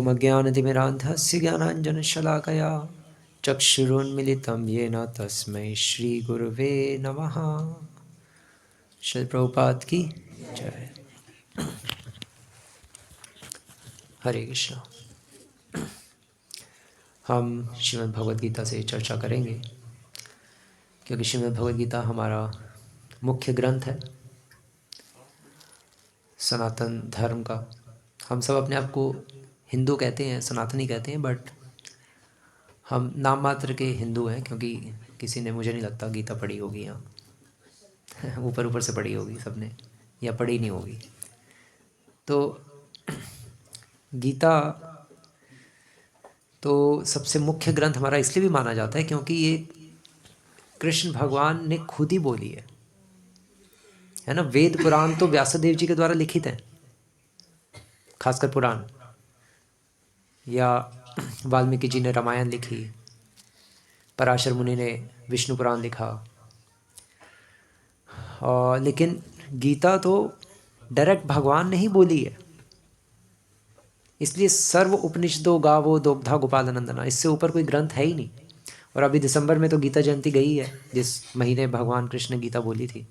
ओमज्ञानतिमिरान्धस्य ज्ञानाञ्जनशलाकया चक्षुरुन्मिलितं येन तस्मै श्रीगुरुवे नमः। श्रील प्रभुपाद की जय। हरे कृष्णा। हम श्रीमद् भगवद गीता से चर्चा करेंगे क्योंकि श्रीमद् भगवद गीता हमारा मुख्य ग्रंथ है सनातन धर्म का। हम सब अपने आप को हिंदू कहते हैं, सनातनी कहते हैं, बट हम नाम मात्र के हिंदू हैं क्योंकि किसी ने, मुझे नहीं लगता, गीता पढ़ी होगी यहाँ ऊपर ऊपर से पढ़ी होगी सबने, या पढ़ी नहीं होगी। तो गीता तो सबसे मुख्य ग्रंथ हमारा इसलिए भी माना जाता है क्योंकि ये कृष्ण भगवान ने खुद ही बोली है ना। वेद पुराण तो व्यासदेव जी के द्वारा लिखित हैं, खासकर पुराण, या वाल्मीकि जी ने रामायण लिखी, पराशर मुनि ने विष्णु पुराण लिखा, और लेकिन गीता तो डायरेक्ट भगवान ने ही बोली है। इसलिए सर्व उपनिषदो गावो दोग्धा गोपाल नंदना, इससे ऊपर कोई ग्रंथ है ही नहीं। और अभी दिसंबर में तो गीता जयंती गई है, जिस महीने भगवान कृष्ण ने गीता बोली थी,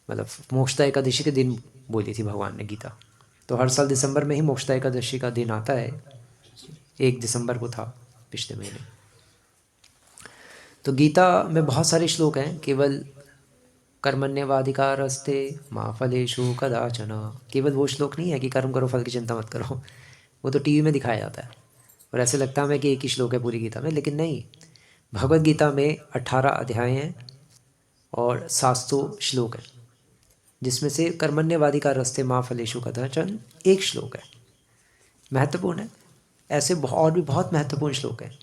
मतलब मोक्षदा एकादशी के दिन बोली थी भगवान ने गीता। तो हर साल दिसंबर में ही मोक्षदा एकादशी का दिन आता है, 1 दिसंबर को था पिछले महीने। तो गीता में बहुत सारे श्लोक हैं। केवल कर्मण्यवाधिकारस्ते मा फलेषु कदाचन, केवल वो श्लोक नहीं है कि कर्म करो फल की चिंता मत करो, वो तो टीवी में दिखाया जाता है और ऐसे लगता है हमें कि एक ही श्लोक है पूरी गीता में, लेकिन नहीं। भगवद गीता में 18 अध्याय हैं और 700 श्लोक हैं, जिसमें से कर्मण्यवाधिकारस्ते मा फलेषु कदाचन एक श्लोक है, महत्वपूर्ण है। ऐसे और भी बहुत महत्वपूर्ण श्लोक हैं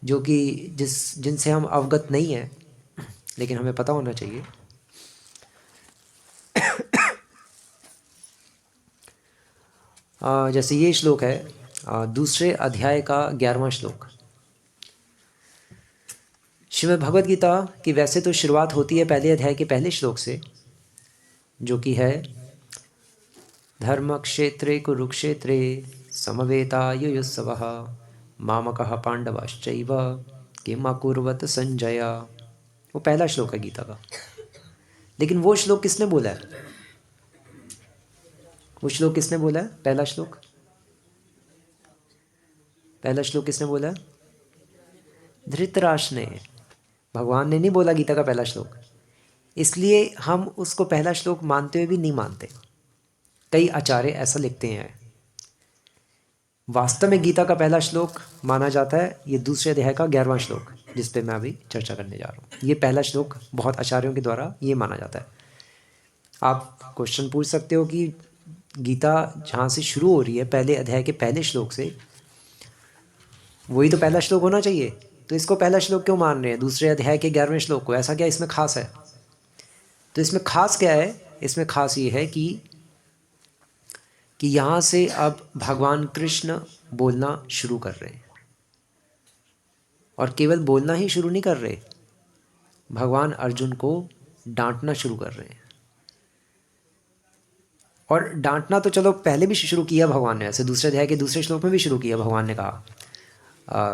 जो कि जिनसे हम अवगत नहीं हैं, लेकिन हमें पता होना चाहिए। जैसे ये श्लोक है दूसरे अध्याय का 11वां श्लोक। श्रीमद् भगवद गीता की वैसे तो शुरुआत होती है पहले अध्याय के पहले श्लोक से, जो कि है धर्म क्षेत्रे कुरुक्षेत्रे समवेतायुयुत्सवः मामकः पांडवाश्चैव किम अकुर्वत संजय। वो पहला श्लोक है गीता का। लेकिन वो श्लोक किसने बोला है? वो श्लोक किसने बोला है? पहला श्लोक किसने बोला है? धृतराष्ट्र ने। भगवान ने नहीं बोला गीता का पहला श्लोक, इसलिए हम उसको पहला श्लोक मानते हुए भी नहीं मानते। कई आचार्य ऐसा लिखते हैं। वास्तव में गीता का पहला श्लोक माना जाता है ये दूसरे अध्याय का 11वां श्लोक, जिस पे मैं अभी चर्चा करने जा रहा हूँ। ये पहला श्लोक बहुत आचार्यों के द्वारा ये माना जाता है। आप क्वेश्चन पूछ सकते हो कि गीता जहाँ से शुरू हो रही है पहले अध्याय के पहले श्लोक से, वही तो पहला श्लोक होना चाहिए, तो इसको पहला श्लोक क्यों मान रहे हैं दूसरे अध्याय के 11वें श्लोक को? ऐसा क्या इसमें खास है? तो इसमें खास क्या है? इसमें खास ये है कि यहाँ से अब भगवान कृष्ण बोलना शुरू कर रहे हैं, और केवल बोलना ही शुरू नहीं कर रहे, भगवान अर्जुन को डांटना शुरू कर रहे हैं। और डांटना तो चलो पहले भी शुरू किया भगवान ने, ऐसे दूसरे अध्याय के दूसरे श्लोक में भी शुरू किया। भगवान ने कहा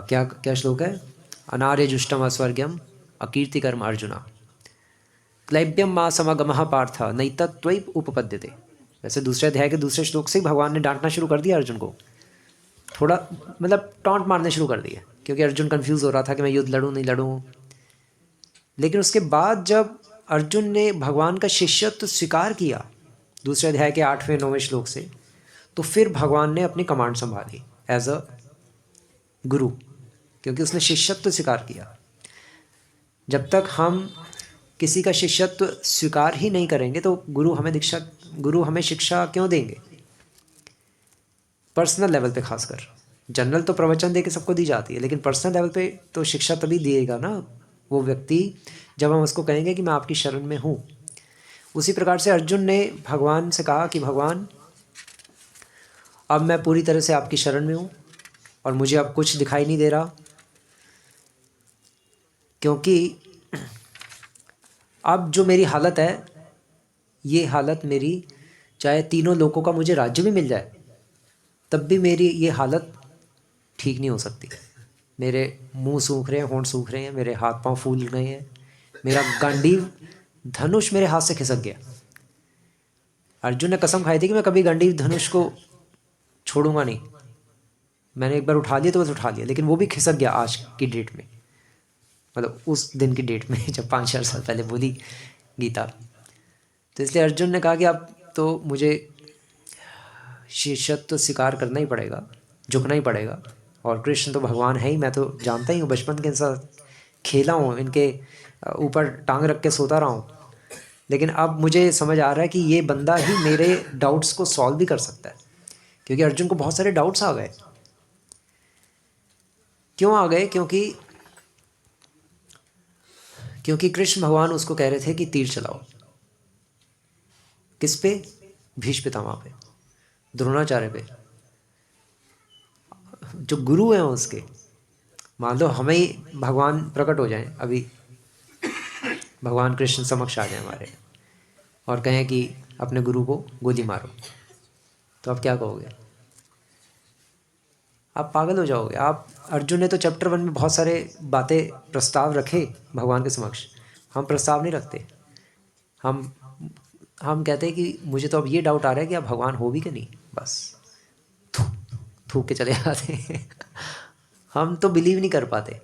क्या श्लोक है? अनार्य जुष्टम अस्वर्ग्यम अकीर्तिकर्म अर्जुना क्लैब्यम मा समगमः पार्थ नैतत्त्वैव उपपद्यते। वैसे दूसरे अध्याय के दूसरे श्लोक से भगवान ने डांटना शुरू कर दिया अर्जुन को, थोड़ा मतलब टॉन्ट मारने शुरू कर दिया, क्योंकि अर्जुन कंफ्यूज हो रहा था कि मैं युद्ध लड़ूं नहीं लड़ूं। लेकिन उसके बाद जब अर्जुन ने भगवान का शिष्यत्व स्वीकार किया दूसरे अध्याय के 8वें 9वें श्लोक से, तो फिर भगवान ने अपनी कमांड संभाली एज अ गुरु, क्योंकि उसने शिष्यत्व स्वीकार किया। जब तक हम किसी का शिष्यत्व स्वीकार ही नहीं करेंगे तो गुरु हमें शिक्षा क्यों देंगे? पर्सनल लेवल पे खासकर, जनरल तो प्रवचन दे के सबको दी जाती है, लेकिन पर्सनल लेवल पे तो शिक्षा तभी दिएगा ना वो व्यक्ति जब हम उसको कहेंगे कि मैं आपकी शरण में हूँ। उसी प्रकार से अर्जुन ने भगवान से कहा कि भगवान अब मैं पूरी तरह से आपकी शरण में हूँ और मुझे अब कुछ दिखाई नहीं दे रहा, क्योंकि अब जो मेरी हालत है, ये हालत मेरी, चाहे तीनों लोगों का मुझे राज्य भी मिल जाए तब भी मेरी ये हालत ठीक नहीं हो सकती। मेरे मुंह सूख रहे हैं, होंठ सूख रहे हैं, मेरे हाथ पांव फूल गए हैं, मेरा गांडीव धनुष मेरे हाथ से खिसक गया। अर्जुन ने कसम खाई थी कि मैं कभी गांडीव धनुष को छोड़ूंगा नहीं। मैंने एक बार उठा लिया तो बस उठा लिया, लेकिन वो भी खिसक गया आज की डेट में, मतलब उस दिन की डेट में जब 5-4 साल पहले बोली गीता। तो इसलिए अर्जुन ने कहा कि अब तो मुझे शिष्यत्व तो स्वीकार करना ही पड़ेगा, झुकना ही पड़ेगा। और कृष्ण तो भगवान है ही, मैं तो जानता ही हूँ, बचपन के साथ खेला हूँ, इनके ऊपर टांग रख के सोता रहा हूँ। लेकिन अब मुझे समझ आ रहा है कि ये बंदा ही मेरे डाउट्स को सॉल्व भी कर सकता है, क्योंकि अर्जुन को बहुत सारे डाउट्स आ गए। क्यों आ गए? क्योंकि कृष्ण भगवान उसको कह रहे थे कि तीर चलाओ। किस पे? भीष्म पितामह पे, द्रोणाचार्य पे, जो गुरु हैं उसके। मान लो हमें ही भगवान प्रकट हो जाएं, अभी भगवान कृष्ण समक्ष आ जाए हमारे और कहें कि अपने गुरु को गोली मारो, तो आप क्या कहोगे? आप पागल हो जाओगे। आप अर्जुन ने तो चैप्टर 1 में बहुत सारे बातें प्रस्ताव रखे भगवान के समक्ष, हम प्रस्ताव नहीं रखते। हम कहते हैं कि मुझे तो अब ये डाउट आ रहा है कि आप भगवान हो भी कि नहीं, बस थूक के चले जाते हैं। हम तो बिलीव नहीं कर पाते।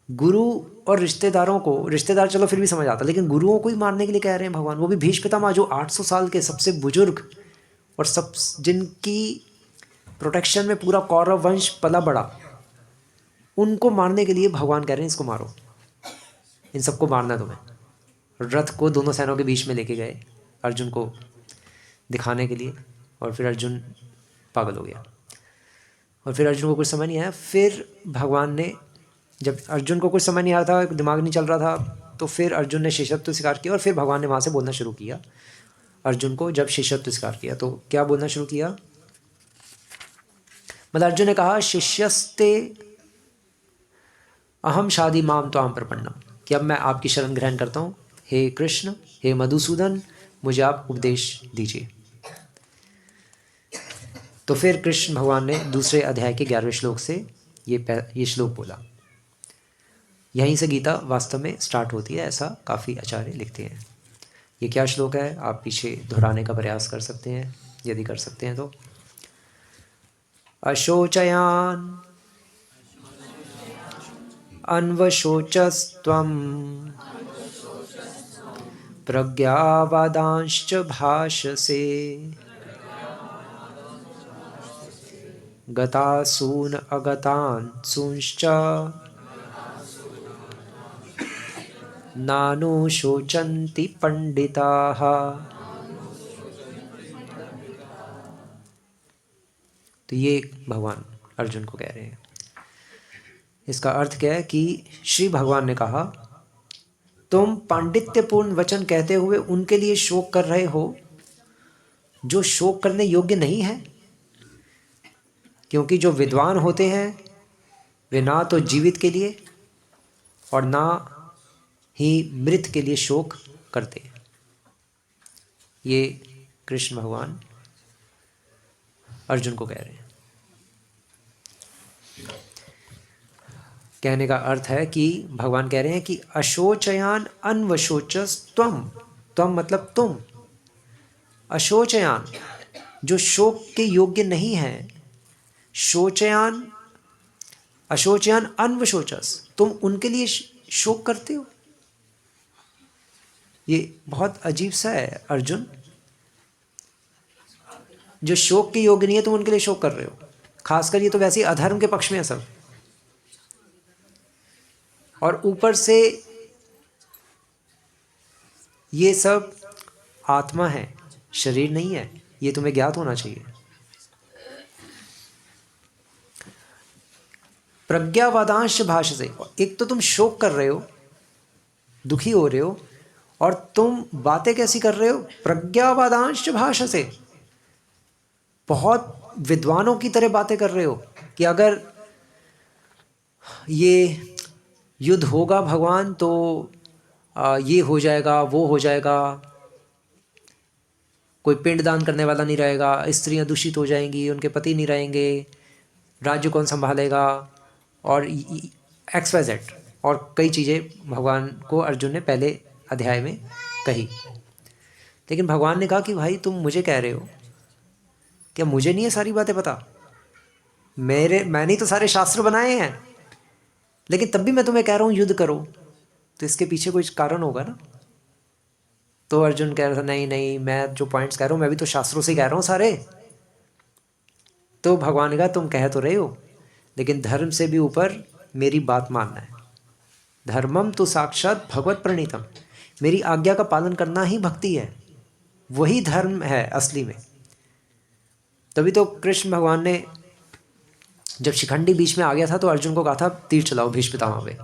गुरु और रिश्तेदारों को, रिश्तेदार चलो फिर भी समझ आता, लेकिन गुरुओं को ही मारने के लिए कह रहे हैं भगवान, वो भी भीष्म पितामह जो 800 साल के सबसे बुजुर्ग और सब जिनकी प्रोटेक्शन में पूरा कौरव वंश पला बड़ा, उनको मारने के लिए भगवान कह रहे हैं इसको मारो, इन सबको मारना तुम्हें। रथ को दोनों सेनाओं के बीच में लेके गए अर्जुन को दिखाने के लिए, और फिर अर्जुन पागल हो गया। और फिर अर्जुन को कुछ समझ नहीं आया। फिर भगवान ने, जब अर्जुन को कुछ समझ नहीं आ रहा था, दिमाग नहीं चल रहा था, तो फिर अर्जुन ने शिष्यत्व स्वीकार किया। और फिर भगवान ने वहाँ से बोलना शुरू किया अर्जुन को। जब शिष्यत्व स्वीकार किया तो क्या बोलना शुरू किया? मतलब अर्जुन ने कहा शिष्यस्ते अहम शादी माम त्वाम प्रपन्नम, कि अब मैं आपकी शरण ग्रहण करता हूँ, हे कृष्ण, हे मधुसूदन, मुझे आप उपदेश दीजिए। तो फिर कृष्ण भगवान ने दूसरे अध्याय के 11वें श्लोक से ये श्लोक बोला। यहीं से गीता वास्तव में स्टार्ट होती है, ऐसा काफ़ी आचार्य लिखते हैं। ये क्या श्लोक है आप पीछे दोहराने का प्रयास कर सकते हैं, यदि कर सकते हैं तो। अशोचयान अन्वशोचस्त्वं प्रज्ञावादांश्च भाषसे गतासून अगतान सूंश्च नानुशोचन्ति पंडिताः। तो ये भगवान अर्जुन को कह रहे हैं। इसका अर्थ क्या है कि श्री भगवान ने कहा तुम पांडित्यपूर्ण वचन कहते हुए उनके लिए शोक कर रहे हो जो शोक करने योग्य नहीं है, क्योंकि जो विद्वान होते हैं वे ना तो जीवित के लिए और ना ही मृत के लिए शोक करते हैं। ये कृष्ण भगवान अर्जुन को कह रहे हैं। कहने का अर्थ है कि भगवान कह रहे हैं कि अशोचयान अन्वशोचस त्वम, त्वम मतलब तुम, अशोचयान जो शोक के योग्य नहीं है, शोचयान अशोचयान अन्वशोचस तुम उनके लिए शोक करते हो। ये बहुत अजीब सा है अर्जुन, जो शोक के योग्य नहीं है तुम उनके लिए शोक कर रहे हो। खासकर ये तो वैसे ही अधर्म के पक्ष में है सब, और ऊपर से ये सब आत्मा है, शरीर नहीं है, ये तुम्हें ज्ञात होना चाहिए। प्रज्ञावादांश भाष्य से, एक तो तुम शोक कर रहे हो, दुखी हो रहे हो, और तुम बातें कैसी कर रहे हो? प्रज्ञावादांश भाष्य से, बहुत विद्वानों की तरह बातें कर रहे हो कि अगर ये युद्ध होगा भगवान तो ये हो जाएगा, वो हो जाएगा। कोई पिंड दान करने वाला नहीं रहेगा, स्त्रियां दूषित हो जाएंगी, उनके पति नहीं रहेंगे, राज्य कौन संभालेगा, और एक्स वाई जेड, और कई चीज़ें भगवान को अर्जुन ने पहले अध्याय में कही। लेकिन भगवान ने कहा कि भाई तुम मुझे कह रहे हो, क्या मुझे नहीं है सारी बातें पता? मैंने ही तो सारे शास्त्र बनाए हैं, लेकिन तब भी मैं तुम्हें कह रहा हूँ युद्ध करो, तो इसके पीछे कोई कारण होगा ना। तो अर्जुन कह रहा था नहीं नहीं, मैं जो पॉइंट्स कह रहा हूँ मैं भी तो शास्त्रों से कह रहा हूँ सारे। तो भगवान ने कहा तुम कह तो रहे हो, लेकिन धर्म से भी ऊपर मेरी बात मानना है। धर्मम तो साक्षात भगवत प्रणीतम, मेरी आज्ञा का पालन करना ही भक्ति है, वही धर्म है असली में। तभी तो कृष्ण भगवान ने जब शिखंडी बीच में आ गया था तो अर्जुन को कहा था तीर चलाओ भीष्म पितामह पे।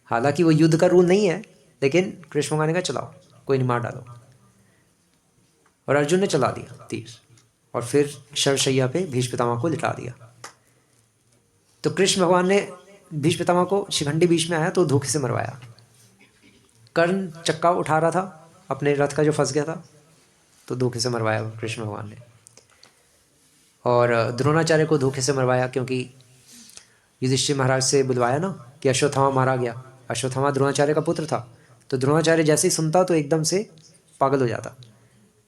हालांकि वो युद्ध का रूल नहीं है, लेकिन कृष्ण भगवान ने कहा चलाओ, कोई नहीं, मार डालो। और अर्जुन ने चला दिया तीर, और फिर शरशैया पे भीष्म पितामह को लिटा दिया। तो कृष्ण भगवान ने भीष्म पितामह को, शिखंडी बीच में आया तो धोखे से मरवाया। कर्ण चक्का उठा रहा था अपने रथ का जो फंस गया था, तो धोखे से मरवाया कृष्ण भगवान ने। और द्रोणाचार्य को धोखे से मरवाया, क्योंकि युधिष्ठिर महाराज से बुलवाया ना कि अश्वत्थामा मारा गया। अश्वत्थामा द्रोणाचार्य का पुत्र था, तो द्रोणाचार्य जैसे ही सुनता तो एकदम से पागल हो जाता,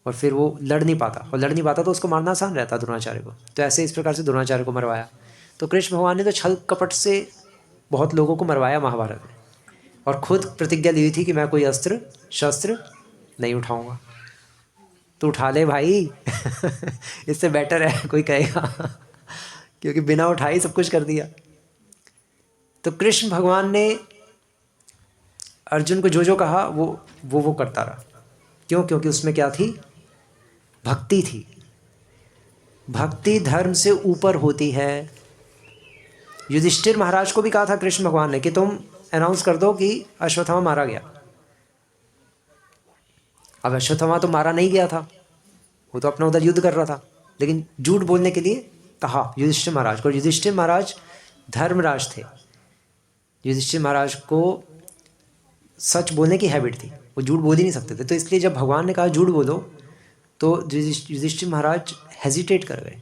और फिर वो लड़ नहीं पाता, और लड़ नहीं पाता तो उसको मारना आसान रहता द्रोणाचार्य को। तो ऐसे इस प्रकार से द्रोणाचार्य को मरवाया। तो कृष्ण भगवान ने तो छल कपट से बहुत लोगों को मरवाया महाभारत में, और खुद प्रतिज्ञा ली हुई थी कि मैं कोई अस्त्र शस्त्र नहीं उठाऊंगा। तो उठा ले भाई इससे बेटर है कोई कहेगा क्योंकि बिना उठाए सब कुछ कर दिया। तो कृष्ण भगवान ने अर्जुन को जो जो कहा वो करता रहा। क्यों? क्योंकि उसमें क्या थी? भक्ति थी। भक्ति धर्म से ऊपर होती है। युधिष्ठिर महाराज को भी कहा था कृष्ण भगवान ने कि तुम अनाउंस कर दो कि अश्वत्थामा मारा गया। अब अश्वत्थामा तो मारा नहीं गया था, वो तो अपना उधर युद्ध कर रहा था, लेकिन झूठ बोलने के लिए कहा युधिष्ठिर महाराज को। युधिष्ठिर महाराज धर्मराज थे, युधिष्ठिर महाराज को सच बोलने की हैबिट थी, वो झूठ बोल ही नहीं सकते थे। तो इसलिए जब भगवान ने कहा झूठ बोलो, तो युधिष्ठिर महाराज हेजिटेट कर गए।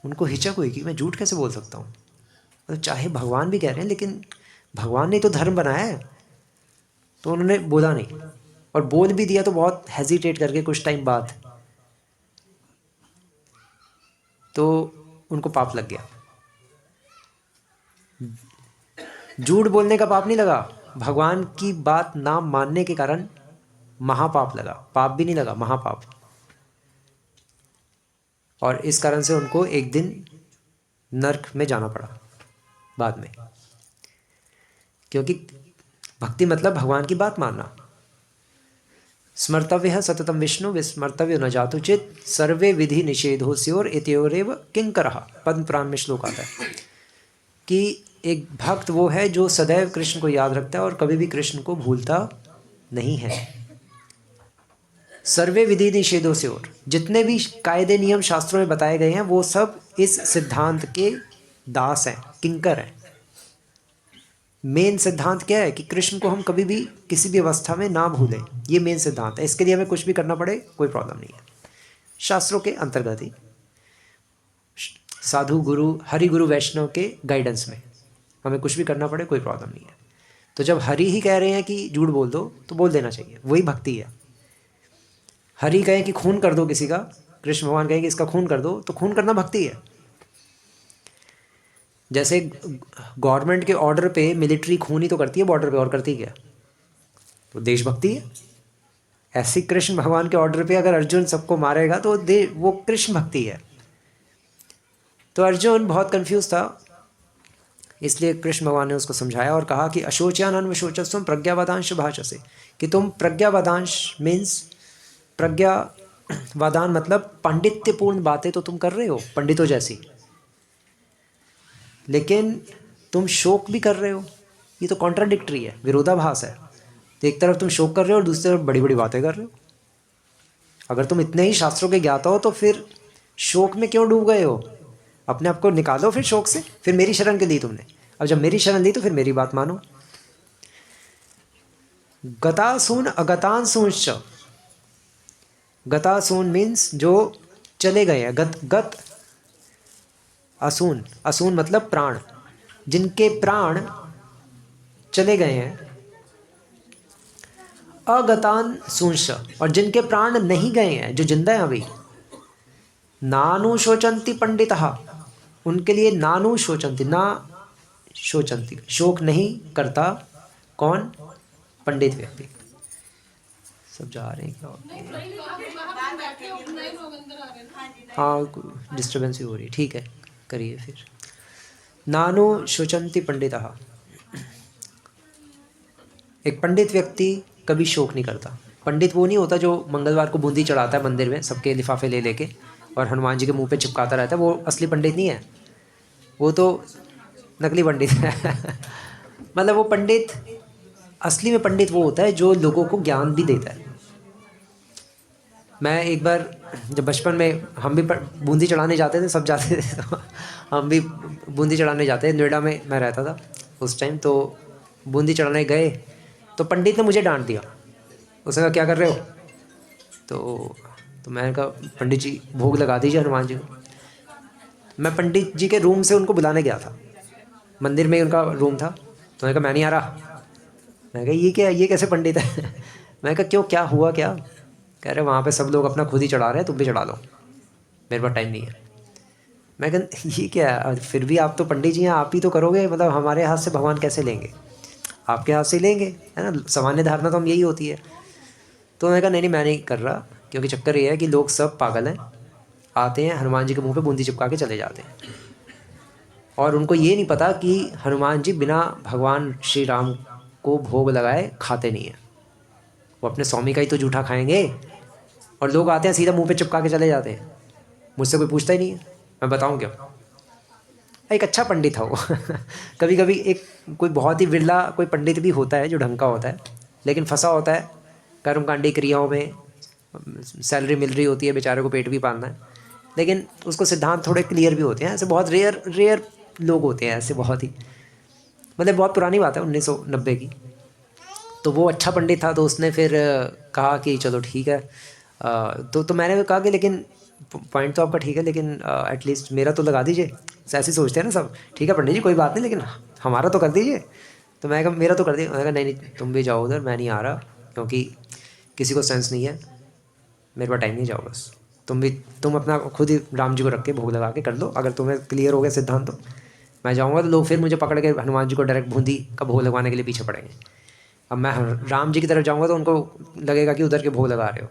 उनको हिचक हुई कि मैं झूठ कैसे बोल सकता हूँ, तो चाहे भगवान भी कह रहे हैं, लेकिन भगवान ने तो धर्म बनाया है। तो उन्होंने बोला नहीं, और बोल भी दिया तो बहुत हेजिटेट करके कुछ टाइम बाद, तो उनको पाप लग गया। झूठ बोलने का पाप नहीं लगा, भगवान की बात ना मानने के कारण महापाप लगा। पाप भी नहीं लगा, महापाप। और इस कारण से उनको एक दिन नरक में जाना पड़ा बाद में, क्योंकि भक्ति मतलब भगवान की बात मानना। स्मर्तव्य सततम विष्णु विस्मर्तव्य न जातुचित सर्वे विधि निषेधो स्योर इत्योरेव किंकरः। पद्म पुराण में श्लोक आता है कि एक भक्त वो है जो सदैव कृष्ण को याद रखता है और कभी भी कृष्ण को भूलता नहीं है। सर्वे विधि निषेधों से, और जितने भी कायदे नियम शास्त्रों में बताए गए हैं वो सब इस सिद्धांत के दास हैं, किंकर हैं। मेन सिद्धांत क्या है कि कृष्ण को हम कभी भी किसी भी अवस्था में ना भूलें, ये मेन सिद्धांत है। इसके लिए हमें कुछ भी करना पड़े कोई प्रॉब्लम नहीं है, शास्त्रों के अंतर्गत ही, साधु गुरु हरि गुरु वैष्णव के गाइडेंस में हमें कुछ भी करना पड़े कोई प्रॉब्लम नहीं है। तो जब हरि ही कह रहे हैं कि झूठ बोल दो तो बोल देना चाहिए, वही भक्ति है। हरि कहें कि खून कर दो किसी का, कृष्ण भगवान कहें कि इसका खून कर दो, तो खून करना भक्ति है। जैसे गवर्नमेंट के ऑर्डर पे मिलिट्री खून ही तो करती है बॉर्डर पे, और करती क्या? तो देशभक्ति है। ऐसे कृष्ण भगवान के ऑर्डर पे अगर अर्जुन सबको मारेगा तो वो कृष्ण भक्ति है। तो अर्जुन बहुत कंफ्यूज था, इसलिए कृष्ण भगवान ने उसको समझाया और कहा कि अशोच्यान अन्वशोचस्वम प्रज्ञावादांश भाषसे, कि तुम प्रज्ञावादांश मीन्स प्रज्ञावादान मतलब पांडित्यपूर्ण बातें तो तुम कर रहे हो पंडितों जैसी, लेकिन तुम शोक भी कर रहे हो। ये तो कॉन्ट्राडिक्टरी है, विरोधाभास है। तो एक तरफ तुम शोक कर रहे हो और दूसरी तरफ बड़ी बड़ी बातें कर रहे हो। अगर तुम इतने ही शास्त्रों के ज्ञाता हो तो फिर शोक में क्यों डूब गए हो? अपने आप को निकालो फिर शोक से। फिर मेरी शरण के ली तुमने, अब जब मेरी शरण ली तो फिर मेरी बात मानो। गतासून अगतांसूंश्च, गतासून मीन्स जो चले गए हैं, गत गत असून, असून मतलब प्राण, जिनके प्राण चले गए हैं। अगतान सूंश, और जिनके प्राण नहीं गए हैं, जो जिंदा हैं अभी। नानु शोचंती पंडितः, उनके लिए नानु शोचंती, ना शोचंती, शोक नहीं करता। कौन? पंडित व्यक्ति। सब जा रहे हैं क्या? हाँ, डिस्टर्बेंस भी हो रही है, ठीक है, करिए फिर। नानु शोचंती पंडितः, एक पंडित व्यक्ति कभी शोक नहीं करता। पंडित वो नहीं होता जो मंगलवार को बूंदी चढ़ाता है मंदिर में सबके लिफाफे ले लेके और हनुमान जी के मुंह पे चिपकाता रहता है, वो असली पंडित नहीं है, वो तो नकली पंडित है। मतलब वो पंडित, असली में पंडित वो होता है जो लोगों को ज्ञान भी देता है। मैं एक बार जब बचपन में हम भी बूंदी चढ़ाने जाते थे, सब जाते थे, तो हम भी बूंदी चढ़ाने जाते थे। नोएडा में मैं रहता था उस टाइम, तो बूंदी चढ़ाने गए तो पंडित ने मुझे डांट दिया। उसने कहा क्या कर रहे हो? तो मैंने कहा पंडित जी भोग लगा दीजिए हनुमान जी को। मैं पंडित जी के रूम से उनको बुलाने गया था, मंदिर में ही उनका रूम था। तो मैंने कहा मैं नहीं आ रहा। मैं कहा ये क्या, ये कैसे पंडित है? मैं कहा क्यों, क्या हुआ क्या? कह रहे वहाँ पे सब लोग अपना खुद ही चढ़ा रहे हैं, तुम भी चढ़ा लो, मेरे पास टाइम नहीं है। मैं कहा ये क्या है? फिर भी आप तो पंडित जी हैं, आप ही तो करोगे, मतलब हमारे हाथ से भगवान कैसे लेंगे? आपके हाथ से लेंगे, है ना, सामान्य धारणा तो हम यही होती है। तो मैंने कहा नहीं मैं नहीं कर रहा, क्योंकि चक्कर ये है कि लोग सब पागल हैं, आते हैं हनुमान जी के मुंह पे बूंदी चिपका के चले जाते हैं, और उनको ये नहीं पता कि हनुमान जी बिना भगवान श्री राम को भोग लगाए खाते नहीं हैं। वो अपने स्वामी का ही तो जूठा खाएंगे, और लोग आते हैं सीधा मुंह पे चिपका के चले जाते हैं। मुझसे कोई पूछता ही नहीं है, मैं बताऊँ क्या? एक अच्छा पंडित था वो। कभी कभी एक कोई बहुत ही विरला कोई पंडित भी होता है जो ढंग का होता है, लेकिन फंसा होता है कर्मकांडी क्रियाओं में, सैलरी मिल रही होती है, बेचारे को पेट भी पालना है, लेकिन उसको सिद्धांत थोड़े क्लियर भी होते हैं। ऐसे बहुत रेयर लोग होते हैं ऐसे, बहुत ही, मतलब बहुत पुरानी बात है 1990 की। तो वो अच्छा पंडित था, तो उसने फिर कहा कि चलो ठीक है। तो मैंने कहा कि लेकिन पॉइंट तो आपका ठीक है, लेकिन एटलीस्ट मेरा तो लगा दीजिए। ऐसे सोचते हैं ना सब, ठीक है पंडित जी कोई बात नहीं, लेकिन हमारा तो कर दीजिए। तो मैं कहा मेरा तो कर दिए। मैंने कहा नहीं तुम भी जाओ उधर, मैं नहीं आ रहा, क्योंकि किसी को सेंस नहीं है, मेरे पास टाइम नहीं, जाओ बस। तुम अपना खुद ही राम जी को रख के भोग लगा के कर लो, अगर तुम्हें क्लियर हो गया सिद्धांत तो मैं जाऊँगा। तो लोग फिर मुझे पकड़ के हनुमान जी को डायरेक्ट बूंदी का भोग लगवाने के लिए पीछे पड़ेंगे। अब मैं राम जी की तरफ जाऊँगा तो उनको लगेगा कि उधर के भोग लगा रहे हो,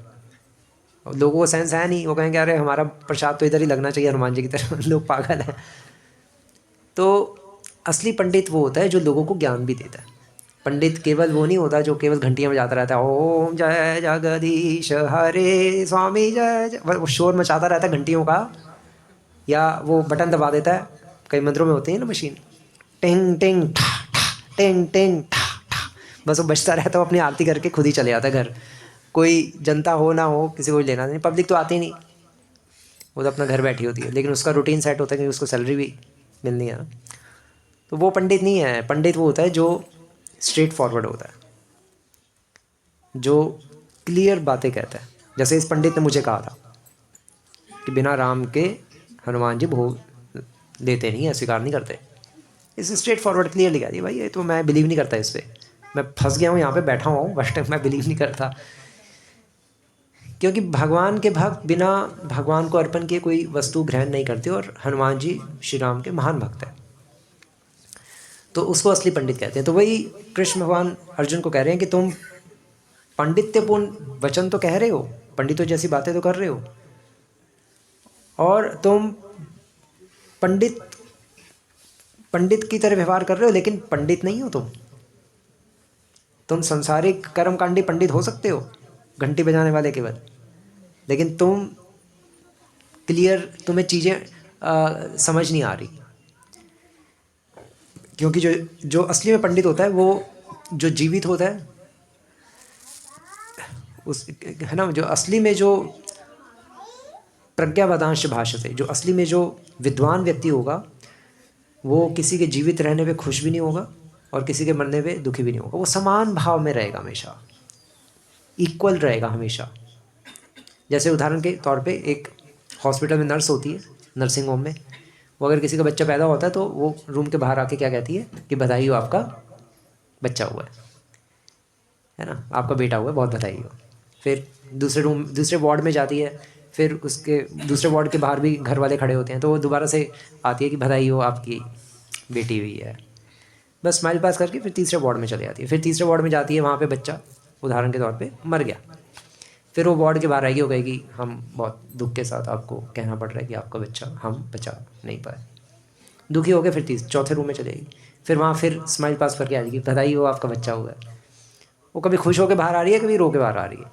और लोगों को सेंस है नहीं, वो कहेंगे अरे हमारा प्रसाद तो इधर ही लगना चाहिए हनुमान जी की तरफ। लोग पागल हैं। तो असली पंडित वो होता है जो लोगों को ज्ञान भी देता है। पंडित केवल वो नहीं होता जो केवल घंटियाँ बजाता रहता है, ओम जय जगदीश हरे स्वामी जय जय, वो शोर मचाता रहता है घंटियों का, या वो बटन दबा देता है, कई मंदिरों में होती है ना मशीन, टिंग टिंग ठा ठा, टिंग टिंग ठा ठा, बस वो बजता रहता है, वो अपनी आरती करके खुद ही चले जाता है घर। कोई जनता हो ना हो, किसी को लेना नहीं, पब्लिक तो आती नहीं, वो तो अपना घर बैठी होती है, लेकिन उसका रूटीन सेट होता है कि उसको सैलरी भी मिलनी है ना। तो वो पंडित नहीं है। पंडित वो होता है जो स्ट्रेट फॉरवर्ड होता है, जो क्लियर बातें कहता है। जैसे इस पंडित ने मुझे कहा था कि बिना राम के हनुमान जी भोग देते नहीं है, स्वीकार नहीं करते। इस स्ट्रेट फॉरवर्ड क्लियर लिखा दिया भाई, ये तो मैं बिलीव नहीं करता इस पर, मैं फंस गया हूँ यहाँ पे बैठा हुआ हूँ, बट मैं बिलीव नहीं करता, क्योंकि भगवान के भक्त बिना भगवान को अर्पण किए कोई वस्तु ग्रहण नहीं करते, और हनुमान जी श्री राम के महान भक्त हैं, तो उसको असली पंडित कहते हैं। तो वही कृष्ण भगवान अर्जुन को कह रहे हैं कि तुम पांडित्यपूर्ण वचन तो कह रहे हो, पंडितों जैसी बातें तो कर रहे हो, और तुम पंडित पंडित की तरह व्यवहार कर रहे हो, लेकिन पंडित नहीं हो तुम संसारिक कर्मकांडी पंडित हो सकते हो, घंटी बजाने वाले केवल, लेकिन तुम क्लियर, तुम्हें चीज़ें समझ नहीं आ रही। क्योंकि जो असली में पंडित होता है वो जो जीवित होता है उस, है ना, जो असली में जो प्रज्ञावादांश भाषते, जो असली में जो विद्वान व्यक्ति होगा वो किसी के जीवित रहने पे खुश भी नहीं होगा और किसी के मरने पे दुखी भी नहीं होगा, वो समान भाव में रहेगा, हमेशा इक्वल रहेगा हमेशा। जैसे उदाहरण के तौर पे एक हॉस्पिटल में नर्स होती है, नर्सिंग होम में, वो अगर किसी का बच्चा पैदा होता है तो वो रूम के बाहर आके क्या कहती है कि बधाई हो, आपका बच्चा हुआ है ना, आपका बेटा हुआ है, बहुत बधाई हो। फिर दूसरे वार्ड में जाती है, फिर उसके दूसरे वार्ड के बाहर भी घर वाले खड़े होते हैं, तो वो दोबारा से आती है कि बधाई हो, आपकी बेटी हुई है। बस स्माइल पास करके फिर तीसरे वार्ड में चली जाती है। फिर तीसरे वार्ड में जाती है, वहाँ पे बच्चा उदाहरण के तौर पे मर गया। फिर वो वार्ड के बाहर आएगी, वो कहेगी हम बहुत दुख के साथ आपको कहना पड़ रहा है कि आपका बच्चा हम बचा नहीं पाए। दुखी हो गए, फिर चौथे रूम में चले जाएगी, फिर वहाँ फिर स्माइल पास करके आ जाएगी, बधाई हो, आपका बच्चा हुआ है। वो कभी खुश होकर बाहर आ रही है, कभी रो के बाहर आ रही है,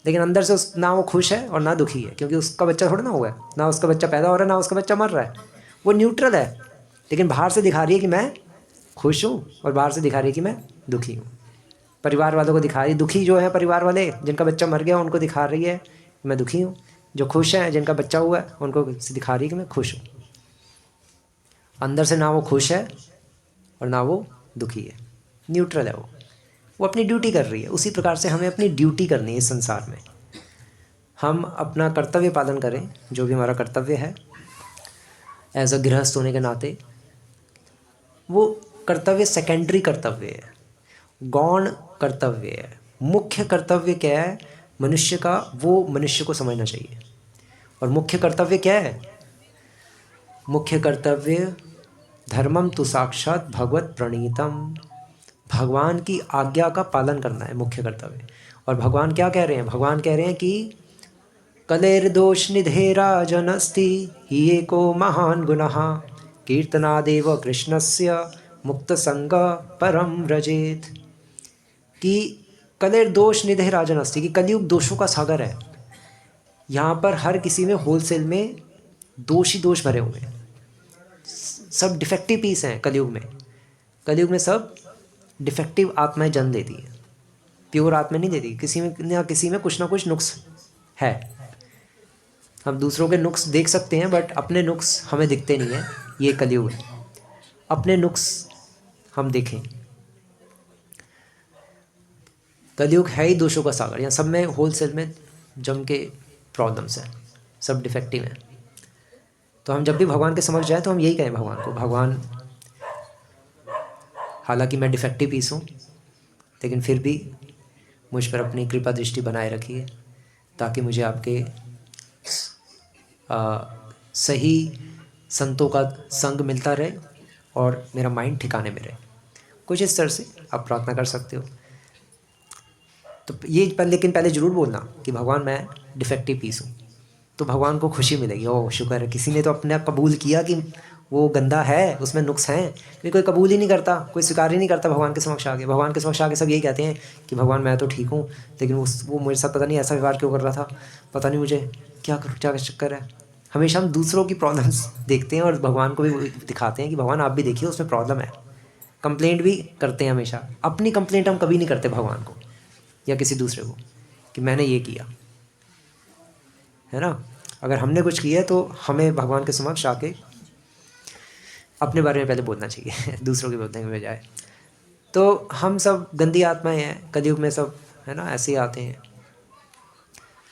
लेकिन अंदर से ना वो खुश है और ना दुखी है, क्योंकि उसका बच्चा थोड़ा ना हुआ है, ना उसका बच्चा पैदा हो रहा है, ना उसका बच्चा मर रहा है। वो न्यूट्रल है, लेकिन बाहर से दिखा रही है कि मैं खुश हूँ, और बाहर से दिखा रही है कि मैं दुखी हूँ। परिवार वालों को दिखा रही, दुखी जो है परिवार वाले जिनका बच्चा मर गया, उनको दिखा रही है कि मैं दुखी हूँ। जो खुश हैं, जिनका बच्चा हुआ है, उनको दिखा रही है कि मैं खुश हूँ। अंदर से ना वो खुश है और ना वो दुखी है, न्यूट्रल है। वो अपनी ड्यूटी कर रही है। उसी प्रकार से हमें अपनी ड्यूटी करनी है इस संसार में। हम अपना कर्तव्य पालन करें, जो भी हमारा कर्तव्य है एज अ गृहस्थ होने के नाते। वो कर्तव्य सेकेंडरी कर्तव्य है, गौण कर्तव्य है। मुख्य कर्तव्य क्या है मनुष्य का, वो मनुष्य को समझना चाहिए। और मुख्य कर्तव्य क्या है? मुख्य कर्तव्य धर्मम तु साक्षात भगवत प्रणीतम, भगवान की आज्ञा का पालन करना है मुख्य कर्तव्य। और भगवान क्या कह रहे हैं? भगवान कह रहे हैं कि कलेर्दोष निधे राजनस्ति ही एको महान गुणः कीर्तनादेव कृष्णस्य मुक्त संग परम व्रजेत। कि कलेर्दोष निधे राजनस्ति, कि कलयुग दोषों का सागर है। यहाँ पर हर किसी में होलसेल में दोष ही दोष भरे हुए हैं, सब डिफेक्टिव पीस हैं कलयुग में। कलयुग में सब डिफेक्टिव आत्माएं जन्म देती है, प्योर आत्मा नहीं देती। किसी में ना किसी में कुछ ना कुछ नुक्स है। हम दूसरों के नुक्स देख सकते हैं, बट अपने नुक्स हमें दिखते नहीं हैं। ये कलयुग है, अपने नुक्स हम देखें। कलयुग है ही दोषों का सागर। यहाँ सब में होलसेल में जम के प्रॉब्लम्स हैं, सब डिफेक्टिव हैं। तो हम जब भी भगवान के समझ जाए तो हम यही कहें भगवान को, भगवान हालांकि मैं डिफेक्टिव पीस हूँ, लेकिन फिर भी मुझ पर अपनी कृपा दृष्टि बनाए रखिए, ताकि मुझे आपके सही संतों का संग मिलता रहे और मेरा माइंड ठिकाने में रहे। कुछ इस तरह से आप प्रार्थना कर सकते हो। तो ये लेकिन पहले ज़रूर बोलना कि भगवान मैं डिफेक्टिव पीस हूँ, तो भगवान को खुशी मिलेगी। ओह शुक्र है, किसी ने तो अपने कबूल किया कि वो गंदा है, उसमें नुक्स हैं। क्योंकि कोई कबूल ही नहीं करता, कोई स्वीकार ही नहीं करता भगवान के समक्ष आगे। भगवान के समक्ष आगे सब यही कहते हैं कि भगवान मैं तो ठीक हूँ, लेकिन वो मेरे साथ पता नहीं ऐसा व्यवहार क्यों कर रहा था, पता नहीं मुझे क्या चक्कर है। हमेशा हम दूसरों की प्रॉब्लम्स देखते हैं और भगवान को भी दिखाते हैं कि भगवान आप भी देखिए उसमें प्रॉब्लम है। कंप्लेंट भी करते हैं हमेशा, अपनी कंप्लेंट हम कभी नहीं करते भगवान को या किसी दूसरे को कि मैंने ये किया है ना। अगर हमने कुछ किया तो हमें भगवान के समक्ष आके अपने बारे में पहले बोलना चाहिए दूसरों के बोलने के बजाय। तो हम सब गंदी आत्माएं हैं कलयुग में, सब है ना, ऐसे ही आते हैं।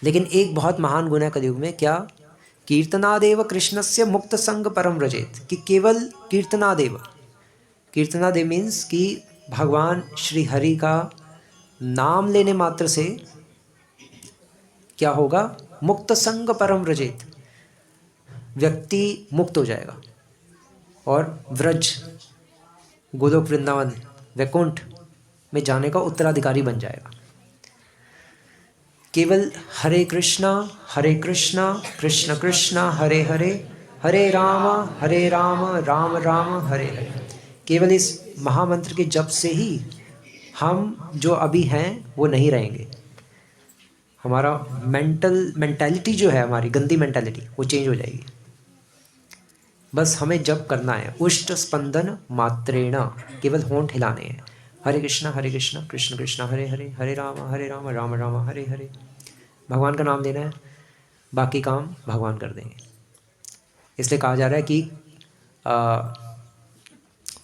लेकिन एक बहुत महान गुण है कलयुग में, क्या? कीर्तनादेव कृष्णस्य मुक्त संग परम व्रजेत। कि केवल कीर्तनादेव, कीर्तनादेव मीन्स कि भगवान श्री हरि का नाम लेने मात्र से क्या होगा? मुक्त संग परम व्रजेत, व्यक्ति मुक्त हो जाएगा और व्रज गोलोक वृंदावन वैकुंठ में जाने का उत्तराधिकारी बन जाएगा। केवल हरे कृष्णा कृष्ण कृष्ण हरे हरे, हरे राम राम राम हरे हरे। केवल इस महामंत्र के जप से ही हम जो अभी हैं वो नहीं रहेंगे। हमारा मेंटालिटी जो है, हमारी गंदी मेंटालिटी, वो चेंज हो जाएगी। बस हमें जप करना है, उष्ट स्पंदन मात्रेण, केवल होंठ हिलाने हैं। हरे कृष्णा कृष्ण कृष्ण हरे हरे, हरे राम राम राम हरे हरे। भगवान का नाम लेना है, बाकी काम भगवान कर देंगे। इसलिए कहा जा रहा है कि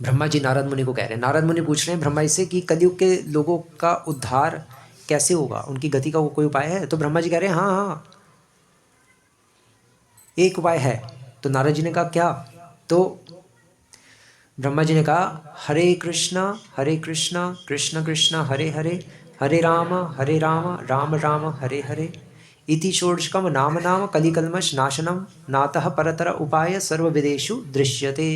ब्रह्मा जी नारद मुनि को कह रहे हैं, नारद मुनि पूछ रहे हैं ब्रह्मा जी से कि कलयुग के लोगों का उद्धार कैसे होगा, उनकी गति का कोई उपाय है? तो ब्रह्मा जी कह रहे हैं हाँ, एक उपाय है। तो नारद जी ने कहा क्या? तो ब्रह्मा जी ने कहा हरे कृष्णा कृष्ण कृष्ण हरे हरे, हरे राम राम राम हरे हरे, इति षोडशकम नाम नाम कलिकल्मष नाशनम, नातः परतर उपाय सर्वविदेषु दृश्यते।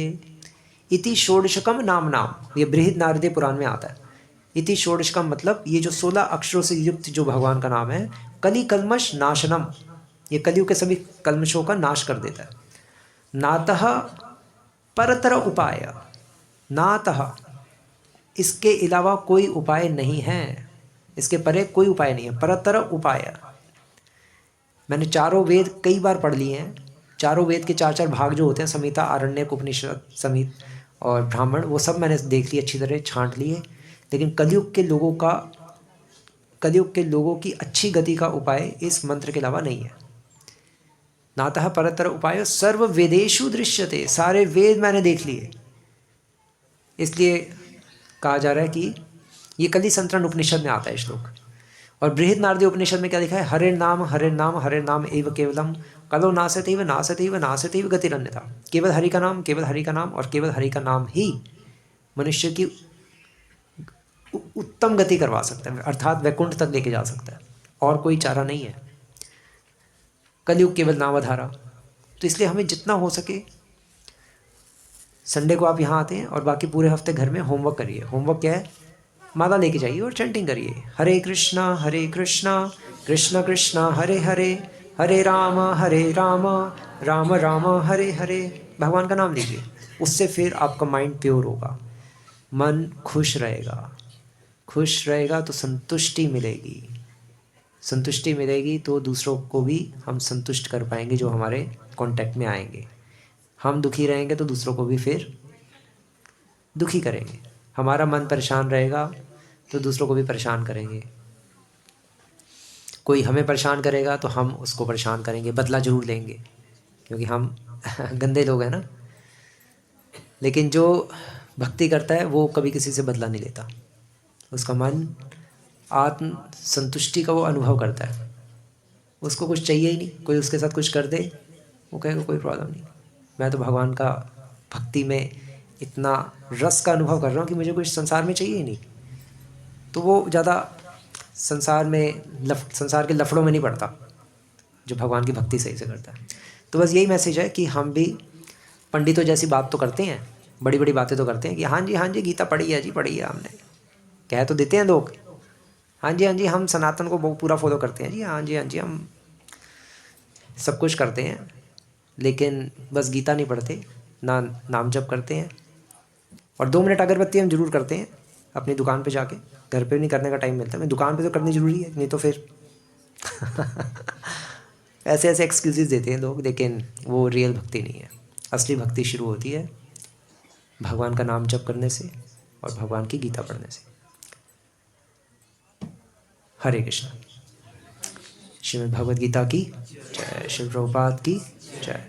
इति षोडशकम नाम नाम, ये बृहद नारदीय पुराण में आता है। इति षोडशकम मतलब ये जो 16 अक्षरों से युक्त जो भगवान का नाम है, कलि कल्मष नाशनम, ये कलियुग के सभी कल्मषों का नाश कर देता है। नातः परतर उपाय, नातः इसके अलावा कोई उपाय नहीं है, इसके परे कोई उपाय नहीं है। परतर उपाय, मैंने चारों वेद कई बार पढ़ लिए हैं। चारों वेद के 4-4 भाग जो होते हैं, संहिता, आरण्यक, उपनिषद, समित और ब्राह्मण, वो सब मैंने देख लिए, अच्छी तरह छांट लिए। लेकिन कलयुग के लोगों की अच्छी गति का उपाय इस मंत्र के अलावा नहीं है। नातः परतर उपाय सर्व वेदेषु दृश्यते, सारे वेद मैंने देख लिए। इसलिए कहा जा रहा है कि ये कलि संतरण उपनिषद में आता है श्लोक। और बृहद नारदीय उपनिषद में क्या लिखा है? हरे नाम एव केवलम, कलो नासतेव गतिरन्यथा। केवल हरि का नाम और केवल हरि का नाम ही मनुष्य की उत्तम गति करवा सकता है, अर्थात वैकुंठ तक लेके जा सकता है, और कोई चारा नहीं है। कलयुग केवल नामधारा। तो इसलिए हमें जितना हो सके, संडे को आप यहाँ आते हैं और बाकी पूरे हफ्ते घर में होमवर्क करिए। होमवर्क क्या है? माला लेके जाइए और चैंटिंग करिए, हरे कृष्णा कृष्ण कृष्ण हरे हरे, हरे राम राम राम हरे हरे। भगवान का नाम लीजिए, उससे फिर आपका माइंड प्योर होगा, मन खुश रहेगा तो संतुष्टि मिलेगी तो दूसरों को भी हम संतुष्ट कर पाएंगे जो हमारे कांटेक्ट में आएंगे। हम दुखी रहेंगे तो दूसरों को भी फिर दुखी करेंगे। हमारा मन परेशान रहेगा तो दूसरों को भी परेशान करेंगे। कोई हमें परेशान करेगा तो हम उसको परेशान करेंगे, बदला जरूर लेंगे, क्योंकि हम गंदे लोग हैं ना। लेकिन जो भक्ति करता है वो कभी किसी से बदला नहीं लेता, उसका मन आत्म संतुष्टि का वो अनुभव करता है। उसको कुछ चाहिए ही नहीं, कोई उसके साथ कुछ कर दे वो कहेगा कोई प्रॉब्लम नहीं, मैं तो भगवान का भक्ति में इतना रस का अनुभव कर रहा हूँ कि मुझे कुछ संसार में चाहिए ही नहीं। तो वो ज़्यादा संसार के लफड़ों में नहीं पड़ता जो भगवान की भक्ति सही से करता है। तो बस यही मैसेज है कि हम भी पंडितों जैसी बात तो करते हैं, बड़ी बड़ी बातें तो करते हैं कि हाँ जी गीता पढ़ी है जी, पढ़ी है हमने, कह तो देते हैं लोग, हाँ जी हम सनातन को पूरा फॉलो करते हैं जी, हाँ जी हम सब कुछ करते हैं, लेकिन बस गीता नहीं पढ़ते, ना नाम जप करते हैं। और 2 मिनट अगरबत्ती हम जरूर करते हैं अपनी दुकान पे जाके, घर पे नहीं करने का टाइम मिलता। मैं दुकान पे तो करनी ज़रूरी है, नहीं तो फिर ऐसे एक्सक्यूजेस देते हैं लोग, लेकिन वो रियल भक्ति नहीं है। असली भक्ति शुरू होती है भगवान का नाम जप करने से और भगवान की गीता पढ़ने से। हरे कृष्ण। श्रीमद् भगवद गीता की जय, श्री प्रभुपाद की जय।